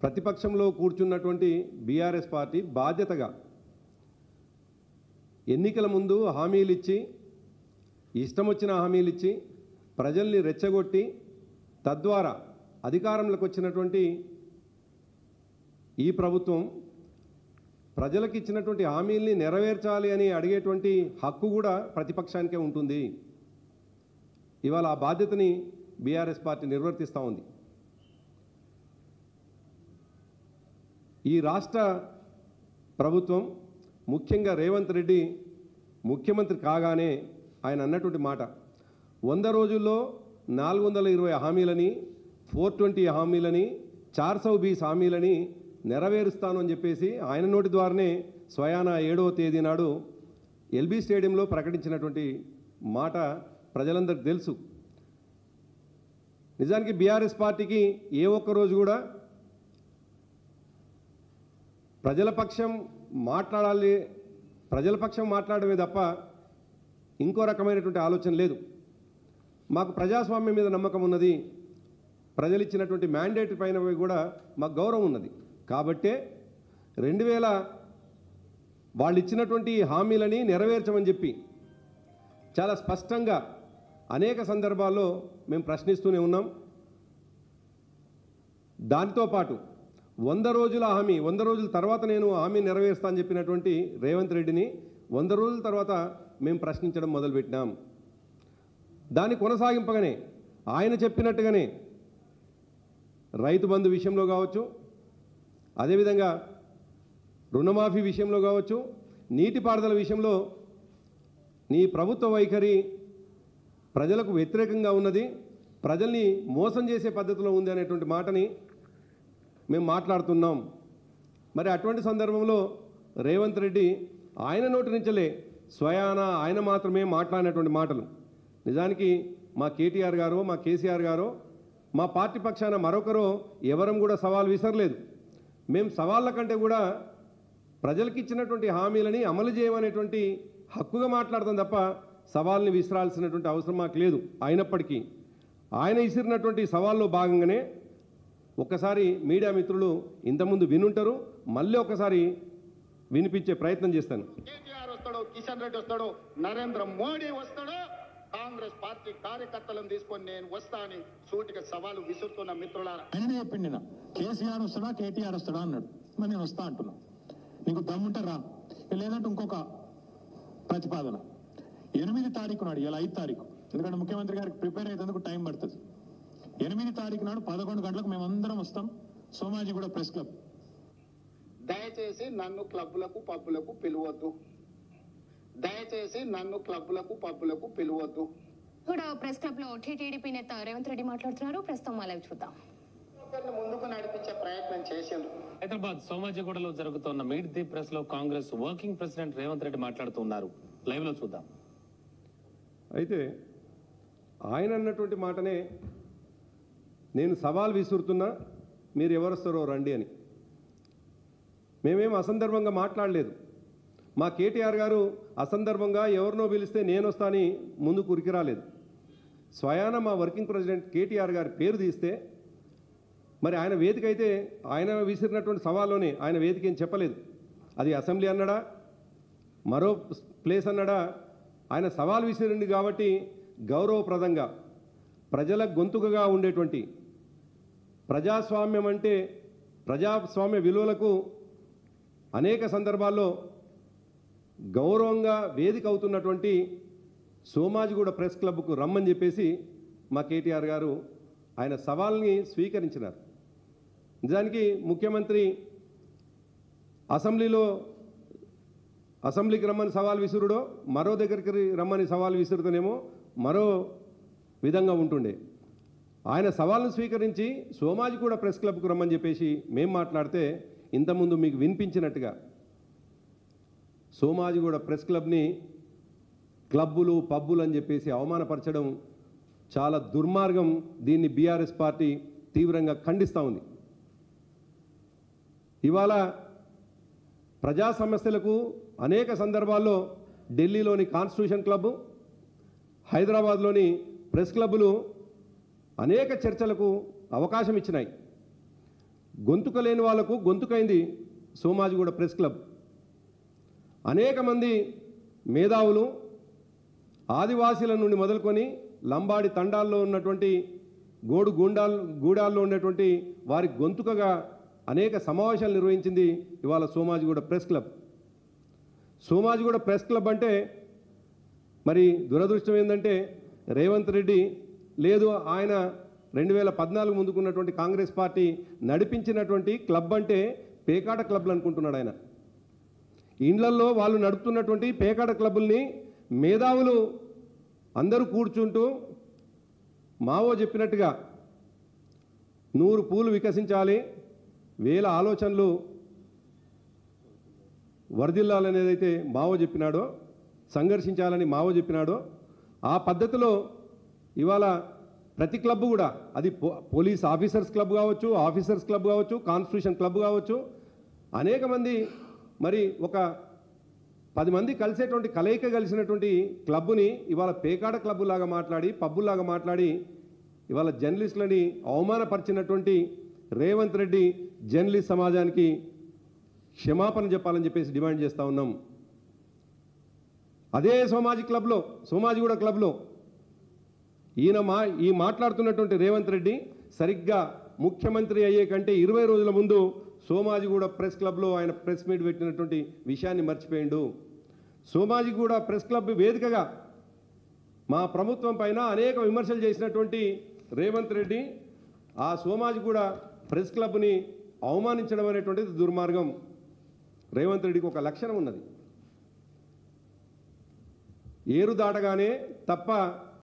ప్రతిపక్షంలో కూర్చున్నటువంటి BRS party బాధ్యతగా ఎన్నికల ముందు హామీలు ఇచ్చి ఇష్టం వచ్చిన హామీలు ఇచ్చి ప్రజల్ని రెచ్చగొట్టి తద్వారా అధికారంలోకి వచ్చినటువంటి ఈ ప్రభుత్వం ప్రజలకు ఇచ్చినటువంటి హామీల్ని నెరవేర్చాలి అని అడిగేటువంటి హక్కు కూడా ప్రతిపక్షానికే ఉంటుంది. ఇవాళ ఆ బాధ్యతని బీఆర్ఎస్ పార్టీ నిర్వర్తిస్తూ ఉంది. ఈ రాష్ట్ర ప్రభుత్వం ముఖ్యంగా రేవంత్ రెడ్డి ముఖ్యమంత్రి కాగానే ఆయన అన్నటువంటి మాట 100 రోజుల్లో 420 హామీలని 420 హామీలని 420 హామీలని నెరవేరుస్తాను అని చెప్పేసి ఆయన నోటి ద్వారానే స్వయాన 7వ తేదీ నాడు ఎల్బీ స్టేడియంలో ప్రకటించినటువంటి మాట ప్రజలందరికీ తెలుసు. నిజానికి బీఆర్ఎస్ పార్టీకి ఏ ఒక్క రోజు కూడా ప్రజల పక్షం మాట్లాడమే తప్ప ఇంకో రకమైనటువంటి ఆలోచన లేదు. మాకు ప్రజాస్వామ్యం మీద నమ్మకం ఉన్నది, ప్రజలు ఇచ్చినటువంటి మ్యాండేట్ పైన కూడా మాకు గౌరవం ఉన్నది. కాబట్టే 2000 వాళ్ళు ఇచ్చినటువంటి హామీలని నెరవేర్చమని చెప్పి చాలా స్పష్టంగా అనేక సందర్భాల్లో మేము ప్రశ్నిస్తూనే ఉన్నాం. దానితో పాటు 100 రోజుల హామీ, 100 రోజుల తర్వాత నేను హామీ నెరవేరుస్తా అని చెప్పినటువంటి రేవంత్ రెడ్డిని 100 రోజుల తర్వాత మేము ప్రశ్నించడం మొదలుపెట్టినాం. దాని కొనసాగింపగానే ఆయన చెప్పినట్టుగానే రైతు బంధు విషయంలో కావచ్చు, అదేవిధంగా రుణమాఫీ విషయంలో కావచ్చు, నీటిపారుదల విషయంలో నీ ప్రభుత్వ వైఖరి ప్రజలకు వ్యతిరేకంగా ఉన్నది, ప్రజల్ని మోసం చేసే పద్ధతిలో ఉంది అనేటువంటి మాటని మేము మాట్లాడుతున్నాం. మరి అటువంటి సందర్భంలో రేవంత్ రెడ్డి ఆయన నోటి నుంచలే స్వయాన ఆయన మాత్రమే మాట్లాడినటువంటి మాటలు. నిజానికి మా కేటీఆర్ గారో మా కేసీఆర్ గారో మా పార్టీ పక్షాన మరొకరో ఎవరం కూడా సవాల్ విసరలేదు. మేము సవాళ్ళ కంటే కూడా ప్రజలకు ఇచ్చినటువంటి హామీలని అమలు చేయమనేటువంటి హక్కుగా మాట్లాడతాం తప్ప సవాల్ని విసరాల్సినటువంటి అవసరం మాకు లేదు. అయినప్పటికీ ఆయన విసిరినటువంటి సవాల్లో భాగంగానే ఒక్కసారి మీడియా మిత్రులు ఇంతకుముందు వినుంటారు, మళ్ళీ ఒకసారి వినిపించే ప్రయత్నం చేస్తాను. కేటీఆర్ వస్తాడో, కిషన్ రెడ్డి వస్తాడో, నరేంద్ర మోడీ వస్తాడో, కాంగ్రెస్ పార్టీ కార్యకర్తలను తీసుకొని నేను వస్తా అని సూటిగా సవాలు విసురుతున్న మిత్రులారా. ఆయననే చెప్పిండి నా కేసీఆర్ వస్తాడా కేటీఆర్ వస్తాడా అన్నాడు. మరి నేను వస్తా అంటున్నా, నీకు దమ్ముంటే రా, లేదంటే ఇంకొక ప్రతిపాదన 8 తారీఖు నాడు, ఇలా 5 తారీఖు, ఎందుకంటే ముఖ్యమంత్రి గారికి ప్రిపేర్ అయ్యేందుకు టైం పడుతుంది. 8 తారీఖు నాడు 11 గంటలకు మేమందరం వస్తాం, సోమాజిగూడ ప్రెస్ క్లబ్. దయచేసి నన్ను క్లబ్లకు పబ్బులకు పిలవద్దు, దయచేసి నన్ను క్లబ్లకు పబ్బులకు పిలవద్దు. కూడా ప్రెస్ క్లబ్ లో టీడీపీ నేత రేవంత్ రెడ్డి మాట్లాడుతున్నారు. ప్రస్తుతం లైవ్ చూద్దాం. ముందుకు నడిపించే ప్రయత్నం చేసిండ్రు. హైదరాబాద్ సోమాజిగూడలో జరుగుతున్న మీట్ ది ప్రెస్ లో కాంగ్రెస్ వర్కింగ్ ప్రెసిడెంట్ రేవంత్ రెడ్డి మాట్లాడుతున్నారు. లైవ్ లో చూద్దాం. అయితే ఆయన అన్నటువంటి మాటనే నేను సవాల్ విసురుతున్నా, మీరు ఎవరొస్తారో రండి అని. మేమేం అసందర్భంగా మాట్లాడలేదు. మా కేటీఆర్ గారు అసందర్భంగా ఎవరినో పిలిస్తే నేను వస్తా అని ముందుకు ఉరికిరాలేదు. స్వయాన మా వర్కింగ్ ప్రెసిడెంట్ కేటీఆర్ గారి పేరు తీస్తే మరి ఆయన వేదిక అయితే ఆయన విసిరినటువంటి సవాల్లోనే ఆయన వేదిక ఏం చెప్పలేదు. అది అసెంబ్లీ అన్నాడా, మరో ప్లేస్ అన్నాడా, ఆయన సవాల్ విసిరింది కాబట్టి గౌరవప్రదంగా ప్రజల గొంతుకగా ఉండేటువంటి ప్రజాస్వామ్యం అంటే ప్రజాస్వామ్య విలువలకు అనేక సందర్భాల్లో గౌరవంగా వేదిక అవుతున్నటువంటి సోమాజిగూడ ప్రెస్ క్లబ్కు రమ్మని చెప్పేసి మా కేటీఆర్ గారు ఆయన సవాల్ని స్వీకరించినారు. నిజానికి ముఖ్యమంత్రి అసెంబ్లీకి రమ్మని సవాల్ విసురుడో, మరో దగ్గరికి రమ్మని సవాల్ విసురుతూనేమో మరో విధంగా ఉంటుండే. ఆయన సవాల్ను స్వీకరించి సోమాజిగూడ ప్రెస్ క్లబ్కు రమ్మని చెప్పేసి మేము మాట్లాడితే ఇంతకుముందు మీకు వినిపించినట్టుగా సోమాజిగూడ ప్రెస్ క్లబ్ని క్లబ్బులు పబ్బులు అని చెప్పేసి అవమానపరచడం చాలా దుర్మార్గం. దీన్ని బీఆర్ఎస్ పార్టీ తీవ్రంగా ఖండిస్తూ ఉంది. ఇవాళ ప్రజా సమస్యలకు అనేక సందర్భాల్లో ఢిల్లీలోని కాన్స్టిట్యూషన్ క్లబ్, హైదరాబాద్లోని ప్రెస్ క్లబ్బులు అనేక చర్చలకు అవకాశం ఇచ్చినాయి. గొంతుక లేని వాళ్లకు గొంతుకైంది సోమాజిగూడ ప్రెస్ క్లబ్. అనేక మంది మేధావులు ఆదివాసీల నుండి మొదలుకొని లంబాడి తండాల్లో ఉన్నటువంటి గూడాల్లో ఉన్నటువంటి వారి గొంతుకగా అనేక సమావేశాలు నిర్వహించింది ఇవాళ Somajiguda press club. Somajiguda press club అంటే మరి దురదృష్టం ఏంటంటే రేవంత్ రెడ్డి లేదు ఆయన 2014 ముందుకున్నటువంటి కాంగ్రెస్ పార్టీ నడిపించినటువంటి క్లబ్ అంటే పేకాట క్లబ్లు అనుకుంటున్నాడు ఆయన. ఇండ్లల్లో వాళ్ళు నడుపుతున్నటువంటి పేకాట క్లబ్బుల్ని మేధావులు అందరూ కూర్చుంటూ మావో చెప్పినట్టుగా 100 పూలు వికసించాలి, 1000 ఆలోచనలు వర్ధిల్లాలని ఏదైతే మావో చెప్పినాడో, సంఘర్షించాలని మావో చెప్పినాడో ఆ పద్ధతిలో ఇవాళ ప్రతి క్లబ్ కూడా అది పోలీస్ ఆఫీసర్స్ క్లబ్ కావచ్చు, ఆఫీసర్స్ క్లబ్ కావచ్చు, కాన్స్టిట్యూషన్ క్లబ్ కావచ్చు, అనేక మంది మరి ఒక 10 మంది కలిసేటువంటి కలయిక కలిసినటువంటి క్లబ్ని ఇవాళ పేకాట క్లబ్ లాగా మాట్లాడి పబ్బులాగా మాట్లాడి ఇవాళ జర్నలిస్టులని అవమానపరిచినటువంటి రేవంత్ రెడ్డి జర్నలిస్ట్ సమాజానికి క్షమాపణ చెప్పాలని చెప్పేసి డిమాండ్ చేస్తూ ఉన్నాం. అదే సోమాజిగూడ క్లబ్లో ఈ మాట్లాడుతున్నటువంటి రేవంత్ రెడ్డి సరిగ్గా ముఖ్యమంత్రి అయ్యే కంటే 20 రోజుల ముందు సోమాజిగూడ ప్రెస్ క్లబ్లో ఆయన ప్రెస్ మీట్ పెట్టినటువంటి విషయాన్ని మర్చిపోయిండు. సోమాజిగూడ ప్రెస్ క్లబ్ వేదికగా మా ప్రభుత్వం పైన అనేక విమర్శలు చేసినటువంటి రేవంత్ రెడ్డి ఆ సోమాజిగూడ ప్రెస్ క్లబ్ని అవమానించడం అనేటువంటిది దుర్మార్గం. రేవంత్ రెడ్డికి ఒక లక్షణం ఉన్నది, ఏరు దాటగానే తప్ప